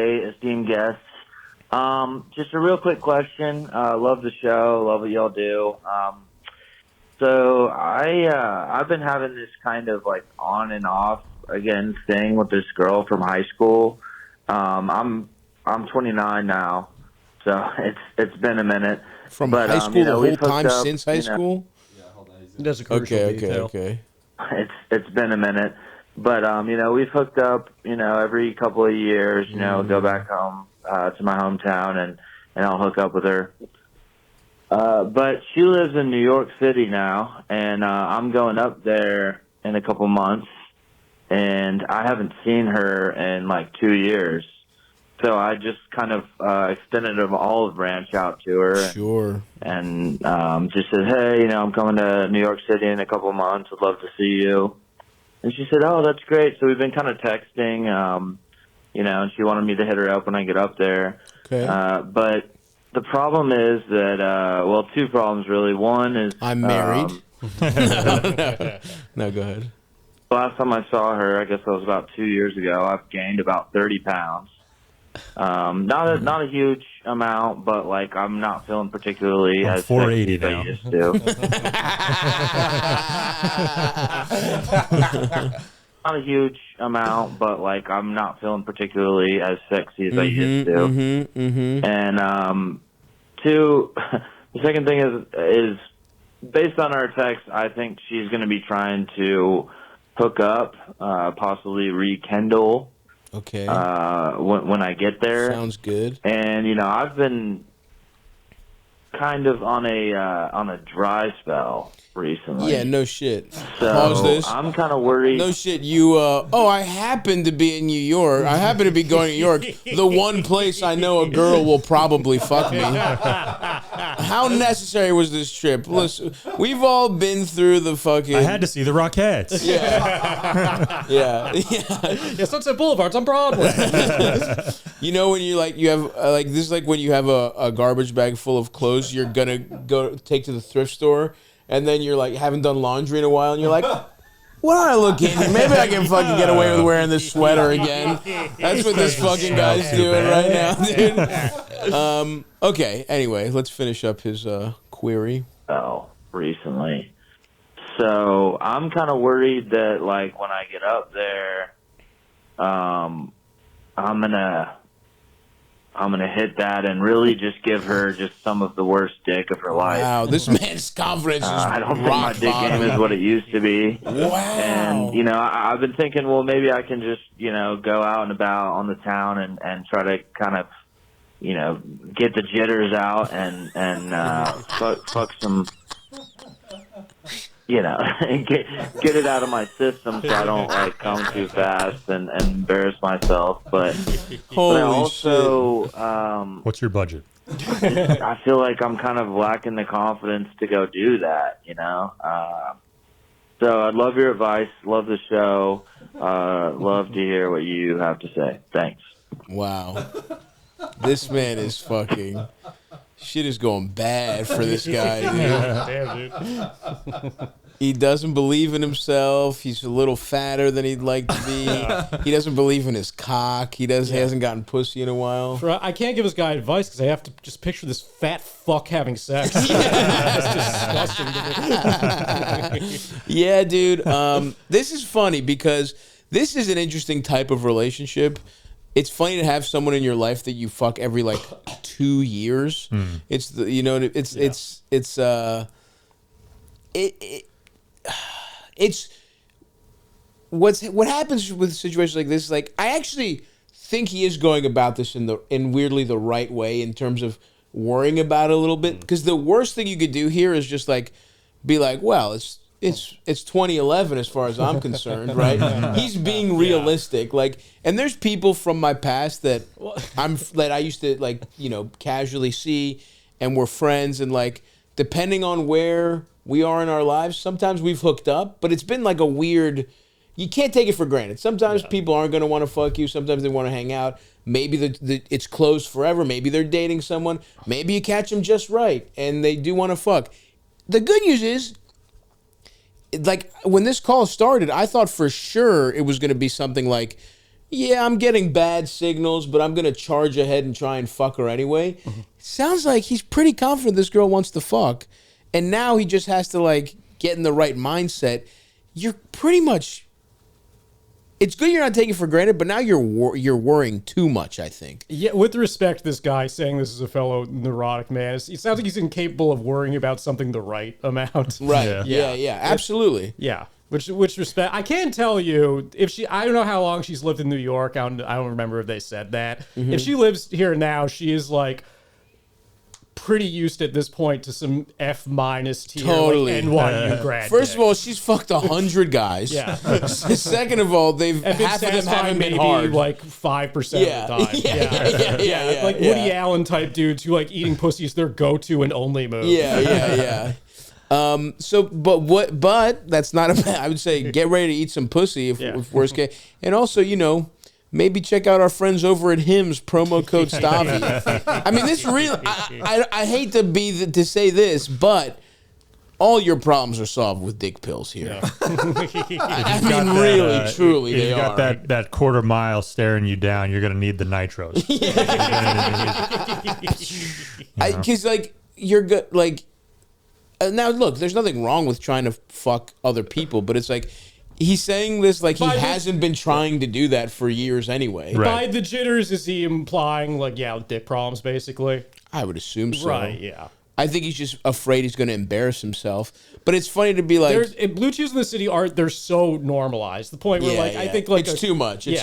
esteemed guests. Just a real quick question. Love the show. Love what y'all do. So I've been having this kind of like on and off again thing with this girl from high school. I'm 29 now, so it's been a minute. From high school the whole time up, since high school? Yeah, hold on. That's a crucial detail. Okay. It's been a minute, but we've hooked up, every couple of years. Go back home to my hometown and I'll hook up with her. But she lives in New York City now, and I'm going up there in a couple months, and I haven't seen her in like 2 years. So I just kind of extended an olive branch out to her. Sure. And just said, hey, I'm coming to New York City in a couple of months. I'd love to see you. And she said, oh, that's great. So we've been kind of texting, and she wanted me to hit her up when I get up there. Okay. But the problem is that, two problems really. One is I'm married. No, go ahead. Last time I saw her, I guess that was about 2 years ago, I've gained about 30 pounds. Not a huge amount, but like I'm not feeling particularly as 480 sexy as now. I used to. Not a huge amount, but like I'm not feeling particularly as sexy as I used to. And two, the second thing is based on our text, I think she's going to be trying to hook up, possibly rekindle. Okay. When I get there. Sounds good. And I've been kind of on a dry spell recently. Yeah, no shit. So Pause this. I'm kind of worried. No shit. You. I happen to be in New York. I happen to be going to New York. The one place I know a girl will probably fuck me. How necessary was this trip? Listen, we've all been through the fucking. I had to see the Rockettes. Yeah. Yeah, Sunset Boulevard's on Broadway. When you have this is like when you have a garbage bag full of clothes you're gonna go take to the thrift store, and then you're like haven't done laundry in a while, and you're like, what do I look in here? Maybe I can fucking get away with wearing this sweater again. That's what this fucking guy's doing right now, dude. Okay, anyway, let's finish up his query. Recently. So I'm kind of worried that like when I get up there, I'm gonna hit that and really just give her just some of the worst dick of her life. Wow, this man's confidence is I don't think my dick game is what it used to be. Wow. And I've been thinking, well, maybe I can just go out and about on the town and try to kind of get the jitters out and fuck some. Get it out of my system so I don't like come too fast and embarrass myself. But I also, what's your budget? I feel like I'm kind of lacking the confidence to go do that. So I'd love your advice. Love the show. Love to hear what you have to say. Thanks. Wow, this man is fucking. Shit is going bad for this guy, dude. Damn, dude. He doesn't believe in himself. He's a little fatter than he'd like to be. He doesn't believe in his cock. He hasn't gotten pussy in a while. I can't give this guy advice because I have to just picture this fat fuck having sex. That's disgusting. Yeah, dude. This is funny because this is an interesting type of relationship. It's funny to have someone in your life that you fuck every like 2 years. It's what happens with situations like this. Like, I actually think he is going about this in weirdly the right way in terms of worrying about it a little bit. Because the worst thing you could do here is just like be like, well, it's 2011 as far as I'm concerned, right? He's being realistic, like, and there's people from my past that I used to like, casually see, and we're friends, and like, depending on where we are in our lives, sometimes we've hooked up, but it's been like a weird. You can't take it for granted. Sometimes people aren't going to want to fuck you. Sometimes they want to hang out. Maybe it's closed forever. Maybe they're dating someone. Maybe you catch them just right, and they do want to fuck. The good news is, like, when this call started, I thought for sure it was going to be something like, yeah, I'm getting bad signals, but I'm going to charge ahead and try and fuck her anyway. Sounds like he's pretty confident this girl wants to fuck. And now he just has to, like, get in the right mindset. You're pretty much... It's good you're not taking it for granted, but now you're worrying too much, I think. Yeah, with respect to this guy saying this is a fellow neurotic man, it sounds like he's incapable of worrying about something the right amount. Right. Yeah. Absolutely. Yeah. Which respect, I can tell you, if she, I don't know how long she's lived in New York. I don't remember if they said that. If she lives here now, she is like pretty used at this point to some F- tier Totally. like NYU grad. First of all, she's fucked 100 guys. Yeah. Second of all, half of them haven't been hard. Like 5% of the time. Yeah. Like Woody Allen type dudes who like eating pussy is their go-to and only move. Yeah. But that's not a bad. I would say get ready to eat some pussy if worst case. And also, maybe check out our friends over at Hims, promo code Stavi. I mean, this really, I hate to say this, but all your problems are solved with dick pills here. Yeah. I mean, really, truly, they are. If you got that quarter mile staring you down, you're going to need the nitros. Because, like, you're good, like, now, look, there's nothing wrong with trying to fuck other people, but it's like, he's saying this like he hasn't been trying to do that for years anyway. Right. By the jitters, is he implying, like, dick problems, basically? I would assume so. Right, yeah. I think he's just afraid he's going to embarrass himself. But it's funny to be like... Blue Chews in the City they're so normalized. The point where, I think, like... It's too much. It's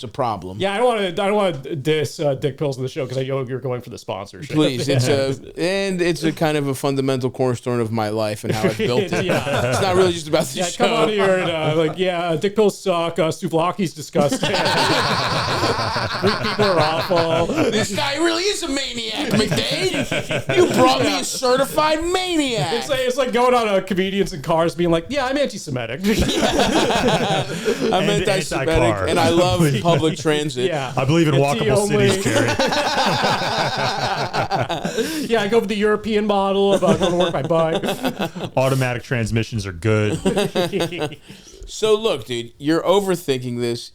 a problem. Yeah, I don't want to diss dick pills in the show because I know you're going for the sponsorship. Please. It's a kind of a fundamental cornerstone of my life and how I've built it. It's not really just about the show. Come on here and, dick pills suck. Souvlaki's disgusting. Greek people are awful. This guy really is a maniac, McDade. You brought me a certified maniac. It's like going on comedians in cars being like, I'm anti-Semitic. I'm anti-Semitic, and I love public transit. Yeah. I believe in walkable cities, Jerry. I go for the European model of going to work by bike. Automatic transmissions are good. So look, dude, you're overthinking this.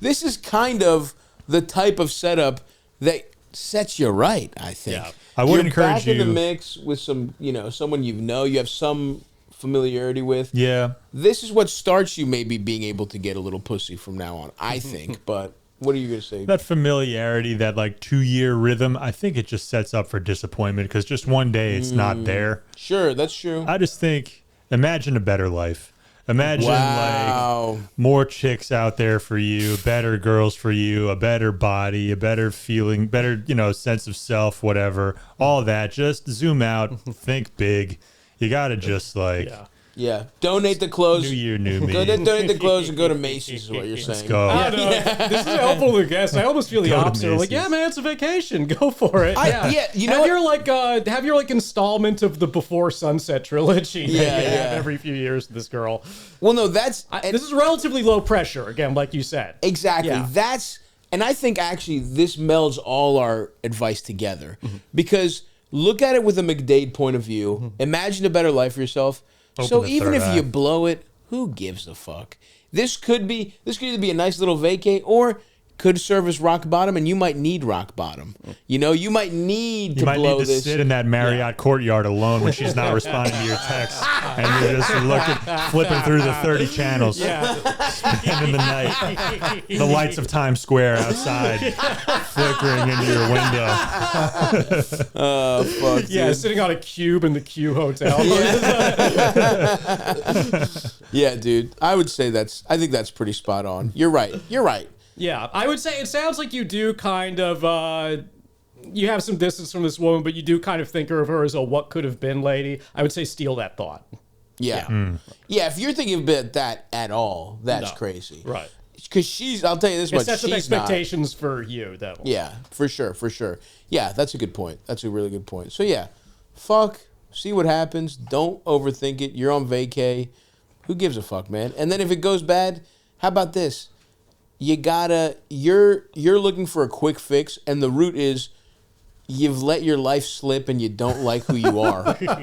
This is kind of the type of setup that sets you right, I think. Yeah. I would encourage you in the mix with some, someone you have some familiarity with. Yeah. This is what starts you maybe being able to get a little pussy from now on, I think. But what are you going to say? That familiarity, that like 2-year rhythm, I think it just sets up for disappointment because just one day it's not there. Sure, that's true. I just think, imagine a better life. Imagine like more chicks out there for you, better girls for you, a better body, a better feeling, better, sense of self, whatever. All that. Just zoom out, think big. You got to just like... Yeah. Donate the clothes. New year, new me. Donate the clothes and go to Macy's is what you're saying. Let's go. This is helpful to guess. I almost feel the opposite. Like, man, it's a vacation. Go for it. Have your installment of the Before Sunset trilogy that you have every few years with this girl. Well, no, this is relatively low pressure, again, like you said. Exactly. Yeah. And I think actually this melds all our advice together. Because look at it with a McDade point of view. Imagine a better life for yourself. So even if you blow it, who gives a fuck? This could either be a nice little vacay or could serve as rock bottom, and you might need rock bottom. You might need to blow this. You might need to sit in that Marriott courtyard alone when she's not responding to your texts, and you're just flipping through the 30 channels, spending the night. The lights of Times Square outside flickering into your window. Oh, fuck, dude. Sitting on a cube in the Q Hotel. Yeah, dude. I would say I think that's pretty spot on. You're right. Yeah, I would say it sounds like you do kind of, you have some distance from this woman, but you do kind of think of her as a what could have been lady. I would say steal that thought. Yeah. Yeah, if you're thinking about that at all, that's crazy. Right. Because I'll tell you this much, sets up expectations for you, though. Yeah, for sure. Yeah, that's a good point. That's a really good point. So yeah, fuck, see what happens. Don't overthink it. You're on vacay. Who gives a fuck, man? And then if it goes bad, how about this? You're looking for a quick fix, and the route is you've let your life slip and you don't like who you are. You know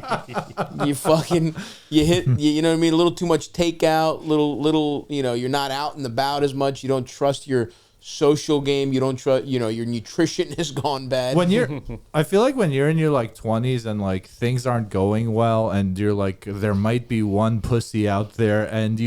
what I mean? A little too much takeout, little, you know, you're not out and about as much. You don't trust your social game. You don't trust, you know, your nutrition has gone bad. I feel like when you're in your like 20s and like things aren't going well and you're like, there might be one pussy out there and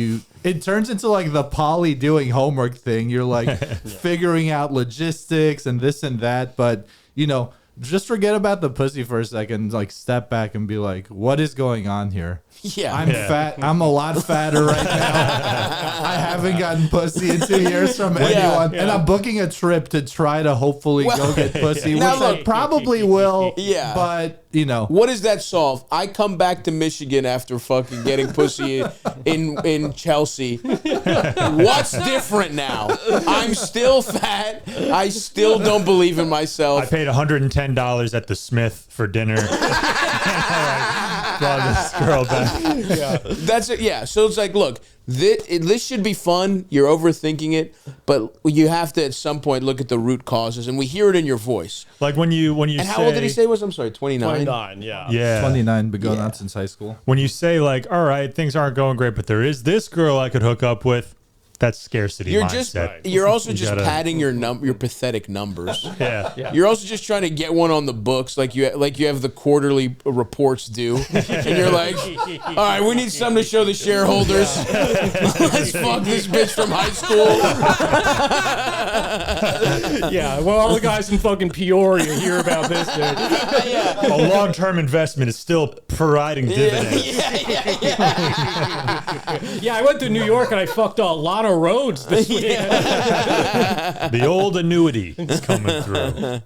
it turns into like the poly doing homework thing. You're like figuring out logistics and this and that. But, you know, just forget about the pussy for a second, like step back and be like, what is going on here? Yeah. I'm fat. I'm a lot fatter right now. I haven't gotten pussy in 2 years from anyone. And I'm booking a trip to try to hopefully go get pussy, which I probably will. Yeah. But, you know. What does that solve? I come back to Michigan after fucking getting pussy in Chelsea. What's different now? I'm still fat. I still don't believe in myself. I paid $110 at the Smith for dinner. Brought this girl back. Yeah. That's it. Yeah. So it's like, look, this should be fun. You're overthinking it, but you have to at some point look at the root causes, and we hear it in your voice. Like when you and say, how old did he say it was? I'm sorry, 29. 29, yeah. Yeah. 29, been going on since high school. When you say like, all right, things aren't going great, but there is this girl I could hook up with. That's scarcity mindset. You're also just padding your pathetic numbers. Yeah. You're also just trying to get one on the books, like you have the quarterly reports due, and you're like, all right, we need something to show the shareholders. Let's fuck this bitch from high school. Yeah, well, all the guys in fucking Peoria hear about this, dude. A long-term investment is still providing dividends. Yeah, I went to New York and I fucked a lot of roads this week. The old annuity is coming through.